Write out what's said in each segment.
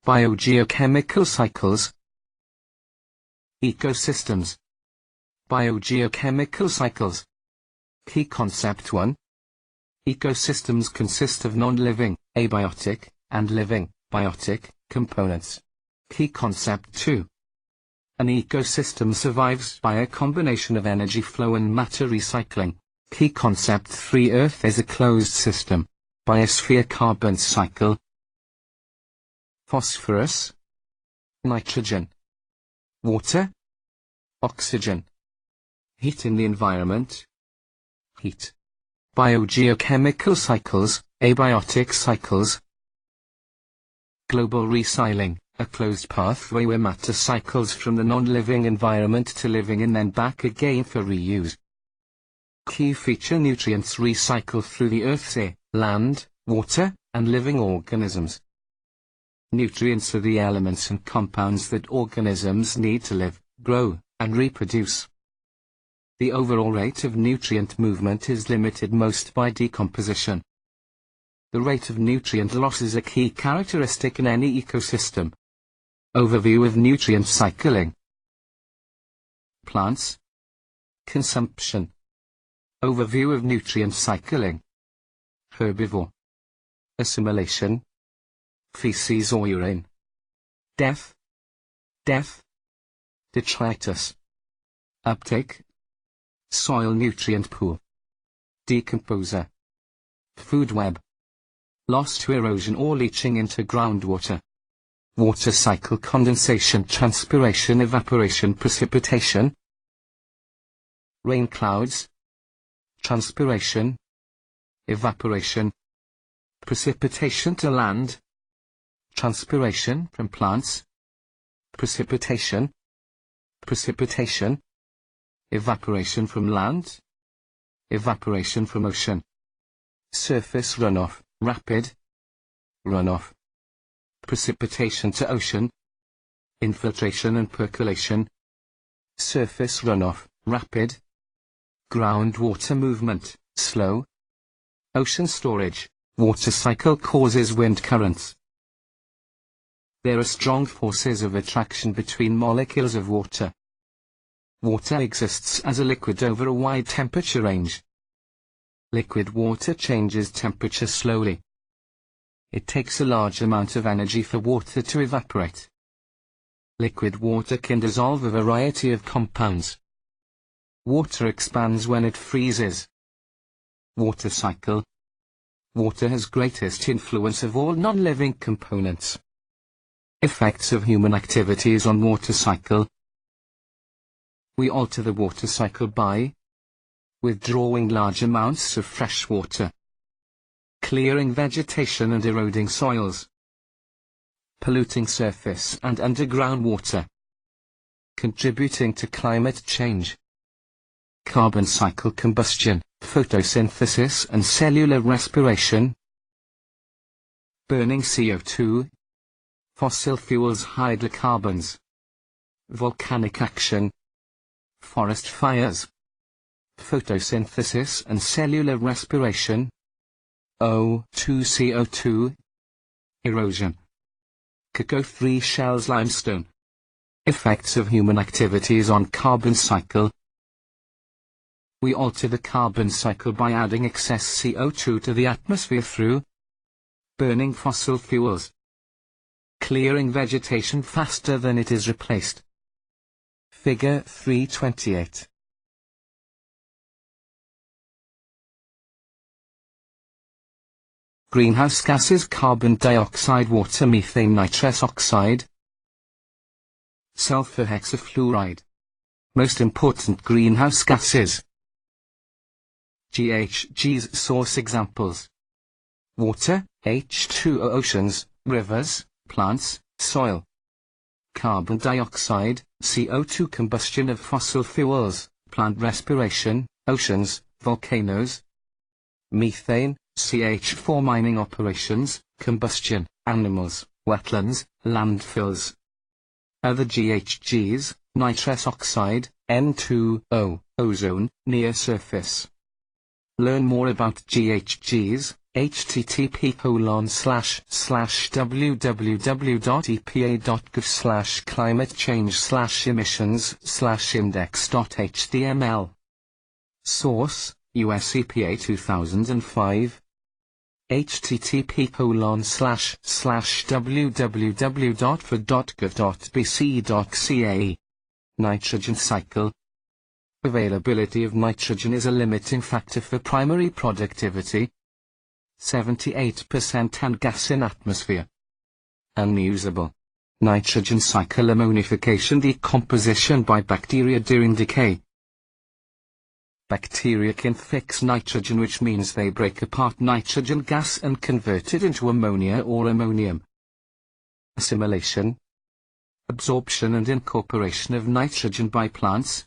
Biogeochemical cycles. Ecosystems. Biogeochemical cycles. Key concept 1. Ecosystems consist of non-living, abiotic, and living, biotic, components. Key concept 2. An ecosystem survives by a combination of energy flow and matter recycling. Key concept 3. Earth is a closed system. Biosphere carbon cycle. Phosphorus, nitrogen, water, oxygen. Heat in the environment. Heat. Biogeochemical cycles, abiotic cycles. Global recycling, a closed pathway where matter cycles from the non-living environment to living and then back again for reuse. Key feature: nutrients recycle through the earth's air, land, water, and living organisms. Nutrients are the elements and compounds that organisms need to live, grow, and reproduce. The overall rate of nutrient movement is limited most by decomposition. The rate of nutrient loss is a key characteristic in any ecosystem. Overview of nutrient cycling. Plants. Consumption. Overview of nutrient cycling. Herbivore. Assimilation. Feces or urine. Death. Detritus. Uptake. Soil nutrient pool. Decomposer. Food web. Loss to erosion or leaching into groundwater. Water cycle: condensation, transpiration, evaporation, precipitation. Rain clouds. Transpiration. Evaporation. Precipitation to land. Transpiration from plants. Precipitation. Evaporation from land. Evaporation from ocean. Surface runoff, rapid runoff. Precipitation to ocean. Infiltration and percolation. Surface runoff, rapid. Groundwater movement, slow. Ocean storage. Water cycle causes wind currents. There are strong forces of attraction between molecules of water. Water exists as a liquid over a wide temperature range. Liquid water changes temperature slowly. It takes a large amount of energy for water to evaporate. Liquid water can dissolve a variety of compounds. Water expands when it freezes. Water cycle. Water has greatest influence of all non-living components. Effects of human activities on water cycle. We alter the water cycle by withdrawing large amounts of fresh water, clearing vegetation and eroding soils, polluting surface and underground water, contributing to climate change. Carbon cycle: combustion, photosynthesis and cellular respiration. Burning CO2. Fossil fuels: hydrocarbons. Volcanic action. Forest fires. Photosynthesis and cellular respiration. O2 CO2. Erosion. Cacao 3 shells: limestone. Effects of human activities on carbon cycle. We alter the carbon cycle by adding excess CO2 to the atmosphere through burning fossil fuels, clearing vegetation faster than it is replaced. Figure 328. Greenhouse gases: carbon dioxide, water, methane, nitrous oxide, sulfur hexafluoride. Most important greenhouse gases. GHGs. Source examples: water, H2O, oceans, rivers, plants, soil. Carbon dioxide, CO2, combustion of fossil fuels, plant respiration, oceans, volcanoes. Methane, CH4, mining operations, combustion, animals, wetlands, landfills. Other GHGs: nitrous oxide, N2O, ozone, near surface. Learn more about GHGs, http://www.epa.gov/climate-change/emissions/index.html. Source: US EPA 2005. http://www.fed.gov.bc.ca. Nitrogen cycle. Availability of nitrogen is a limiting factor for primary productivity. 78% and gas in atmosphere. Unusable. Nitrogen cycle ammonification decomposition by bacteria during decay. Bacteria can fix nitrogen, which means they break apart nitrogen gas and convert it into ammonia or ammonium. Assimilation. Absorption and incorporation of nitrogen by plants.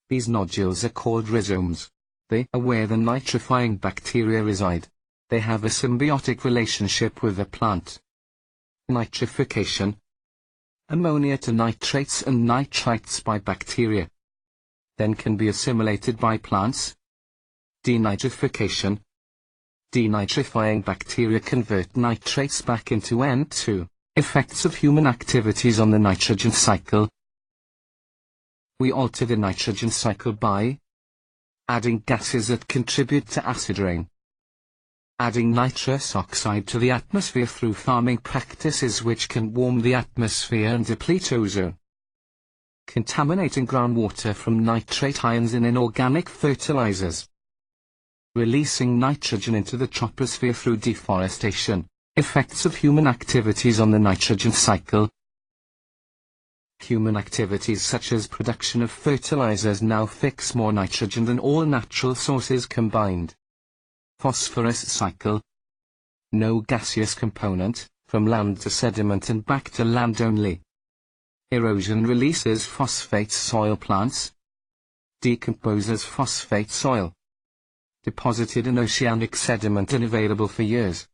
These nodules are called rhizomes. They are where the nitrifying bacteria reside. They have a symbiotic relationship with the plant. Nitrification. Ammonia to nitrates and nitrites by bacteria. Then can be assimilated by plants. Denitrification. Denitrifying bacteria convert nitrates back into N2. Effects of human activities on the nitrogen cycle. We alter the nitrogen cycle by adding gases that contribute to acid rain, adding nitrous oxide to the atmosphere through farming practices which can warm the atmosphere and deplete ozone, contaminating groundwater from nitrate ions in inorganic fertilizers, releasing nitrogen into the troposphere through deforestation. Effects of human activities on the nitrogen cycle. Human activities such as production of fertilizers now fix more nitrogen than all natural sources combined. Phosphorus cycle. No gaseous component, from land to sediment and back to land only. Erosion releases phosphate soil plants. Decomposes phosphate soil. Deposited in oceanic sediment and available for years.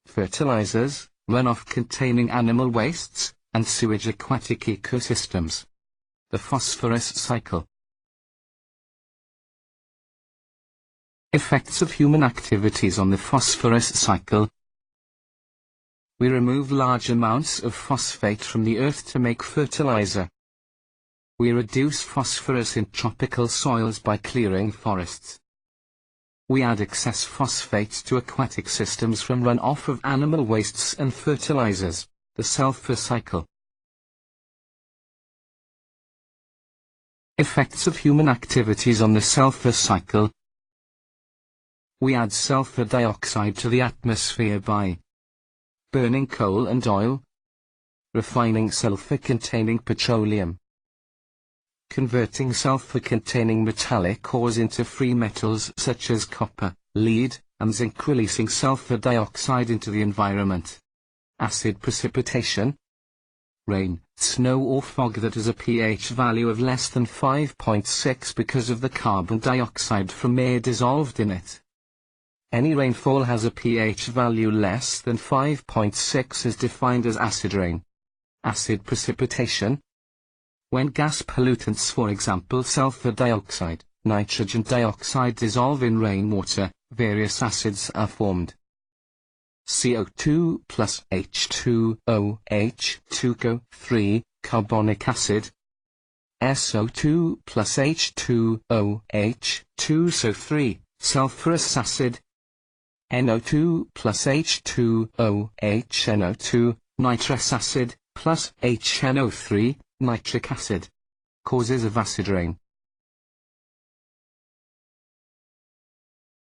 Fertilizers, runoff containing animal wastes, and sewage aquatic ecosystems. The phosphorus cycle. Effects of human activities on the phosphorus cycle. We remove large amounts of phosphate from the earth to make fertilizer. We reduce phosphorus in tropical soils by clearing forests. We add excess phosphate to aquatic systems from runoff of animal wastes and fertilizers. The sulfur cycle. Effects of human activities on the sulfur cycle. We add sulfur dioxide to the atmosphere by burning coal and oil, refining sulfur-containing petroleum, converting sulfur-containing metallic ores into free metals such as copper, lead, and zinc, releasing sulfur dioxide into the environment. Acid precipitation. Rain, snow or fog that has a pH value of less than 5.6 because of the carbon dioxide from air dissolved in it. Any rainfall has a pH value less than 5.6 is defined as acid rain. Acid precipitation. When gas pollutants, for example sulfur dioxide, nitrogen dioxide, dissolve in rainwater, various acids are formed. CO2 plus H2OH, 2CO3, carbonic acid. SO2 plus H2OH, 2SO3, sulfurous acid. NO2 plus H2OH, NO2, nitrous acid, plus HNO3, nitric acid. Causes of acid rain.